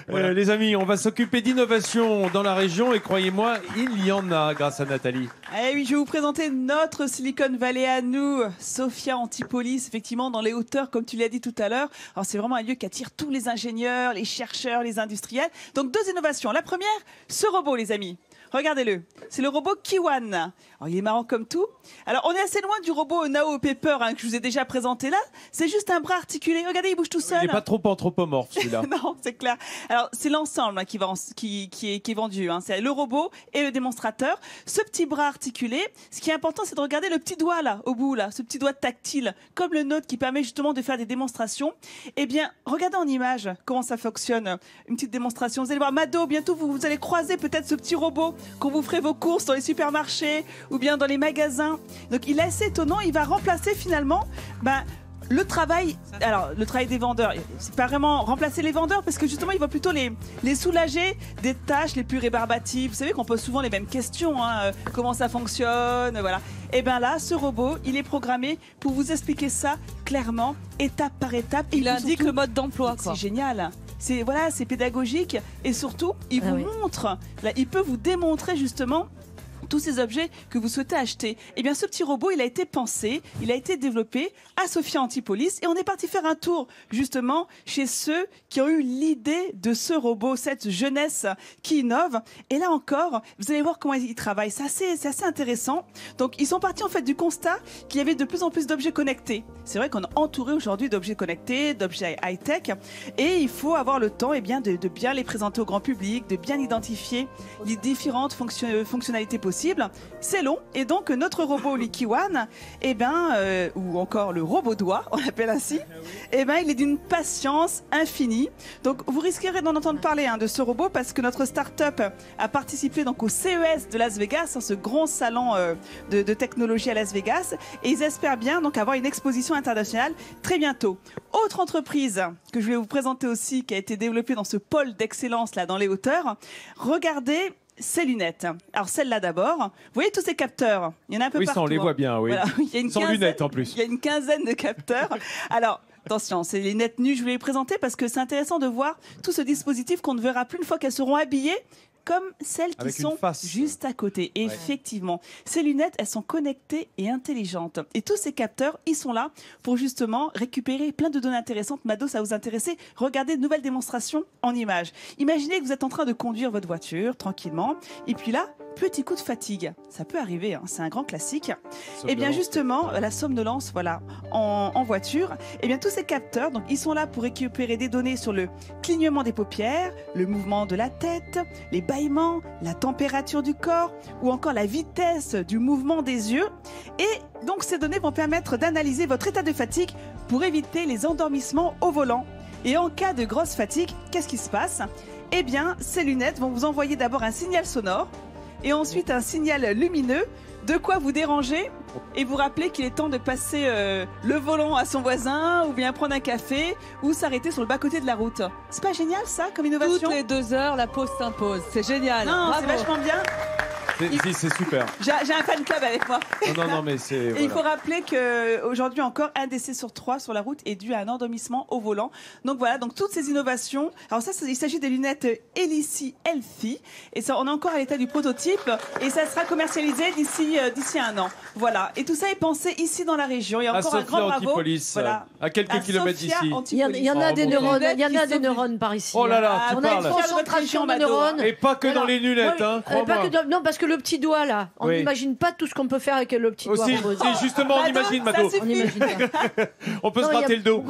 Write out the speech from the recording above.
Voilà. Les amis, on va s'occuper d'innovation dans la région et croyez-moi, il y en a grâce à Nathalie. Eh oui, je vais vous présenter notre Silicon Valley à nous, Sophia Antipolis, effectivement, dans les hauteurs, comme tu l'as dit tout à l'heure. Alors, c'est vraiment un lieu qui attire tous les ingénieurs, les chercheurs, les industriels. Donc, deux innovations. La première, ce robot, les amis. Regardez-le, c'est le robot Kiwan. Alors, il est marrant comme tout. Alors, on est assez loin du robot Nao Pepper que je vous ai déjà présenté là. C'est juste un bras articulé. Regardez, il bouge tout seul. Il n'est pas trop anthropomorphe celui-là. Non, c'est clair. Alors, c'est l'ensemble qui est vendu. C'est le robot et le démonstrateur. Ce petit bras articulé, ce qui est important, c'est de regarder le petit doigt là, au bout là, ce petit doigt tactile, comme le nôtre qui permet justement de faire des démonstrations. Eh bien, regardez en image comment ça fonctionne. Une petite démonstration. Vous allez voir, Mado, bientôt vous allez croiser peut-être ce petit robot quand vous ferez vos courses dans les supermarchés ou bien dans les magasins. Donc, il est assez étonnant. Il va remplacer finalement le travail des vendeurs. C'est pas vraiment remplacer les vendeurs parce que justement, il va plutôt les soulager des tâches les plus rébarbatives. Vous savez qu'on pose souvent les mêmes questions. Comment ça fonctionne, voilà. Et bien là, ce robot, il est programmé pour vous expliquer ça clairement, étape par étape. Il indique le mode d'emploi. C'est génial. C'est pédagogique et surtout, il vous montre. Là, il peut vous démontrer justement tous ces objets que vous souhaitez acheter. Eh bien, ce petit robot, il a été pensé, il a été développé à Sophia Antipolis et on est parti faire un tour, justement, chez ceux qui ont eu l'idée de ce robot, cette jeunesse qui innove. Et là encore, vous allez voir comment ils travaillent. C'est assez intéressant. Donc, ils sont partis, en fait, du constat qu'il y avait de plus en plus d'objets connectés. C'est vrai qu'on est entouré aujourd'hui d'objets connectés, d'objets high-tech. Et il faut avoir le temps, de bien les présenter au grand public, de bien identifier les différentes fonctionnalités possibles. C'est long et donc notre robot Likiwan, ou encore le robot doigt, on l'appelle ainsi, il est d'une patience infinie. Donc vous risquerez d'en entendre parler de ce robot parce que notre start-up a participé donc au CES de Las Vegas, ce grand salon de technologie à Las Vegas, et ils espèrent bien donc avoir une exposition internationale très bientôt. Autre entreprise que je vais vous présenter aussi qui a été développée dans ce pôle d'excellence là dans les hauteurs. Regardez ces lunettes. Alors celle-là d'abord. Vous voyez tous ces capteurs? Il y en a un peu partout. Oui, ça on les voit bien, oui. Voilà. Il y a une Sans quinzaine, lunettes en plus. Il y a une quinzaine de capteurs. Alors, attention, c'est les lunettes nues, je vais les présenter parce que c'est intéressant de voir tout ce dispositif qu'on ne verra plus une fois qu'elles seront habillées comme celles qui sont juste à côté. Et effectivement, ces lunettes, elles sont connectées et intelligentes. Et tous ces capteurs, ils sont là pour justement récupérer plein de données intéressantes. Mado, ça va vous intéresser. Regardez de nouvelles démonstrations en images. Imaginez que vous êtes en train de conduire votre voiture tranquillement. Et puis là, petit coup de fatigue. Ça peut arriver, c'est un grand classique. Et bien justement, la somnolence, voilà, en voiture. Et bien tous ces capteurs, donc ils sont là pour récupérer des données sur le clignement des paupières, le mouvement de la tête, les bâillements, la température du corps ou encore la vitesse du mouvement des yeux. Et donc ces données vont permettre d'analyser votre état de fatigue pour éviter les endormissements au volant. Et en cas de grosse fatigue, qu'est-ce qui se passe? Eh bien, ces lunettes vont vous envoyer d'abord un signal sonore et ensuite un signal lumineux, de quoi vous déranger et vous rappeler qu'il est temps de passer le volant à son voisin ou bien prendre un café ou s'arrêter sur le bas-côté de la route. C'est pas génial ça comme innovation? Toutes les 2 heures, la pause s'impose. C'est génial. Non, c'est vachement bien. C'est super. J'ai un fan club avec moi. Non, mais c'est... Et il faut rappeler qu'aujourd'hui encore, 1 décès sur 3 sur la route est dû à un endormissement au volant. Donc voilà, donc toutes ces innovations. Alors ça, il s'agit des lunettes Elici Healthy. Et ça, on est encore à l'état du prototype. Et ça sera commercialisé d'ici 1 an. Voilà. Et tout ça est pensé ici dans la région. Et encore un grand bravo. Antipolis, voilà. à quelques kilomètres d'ici. Il y en a des neurones. Il y en a des neurones par ici. Oh là là, tu on a une parles. concentration de neurones. Et pas que dans les lunettes, Non, parce que le petit doigt là, on n'imagine pas tout ce qu'on peut faire avec le petit doigt. Aussi, justement, on imagine, Mado. On imagine pas. On peut se gratter le dos.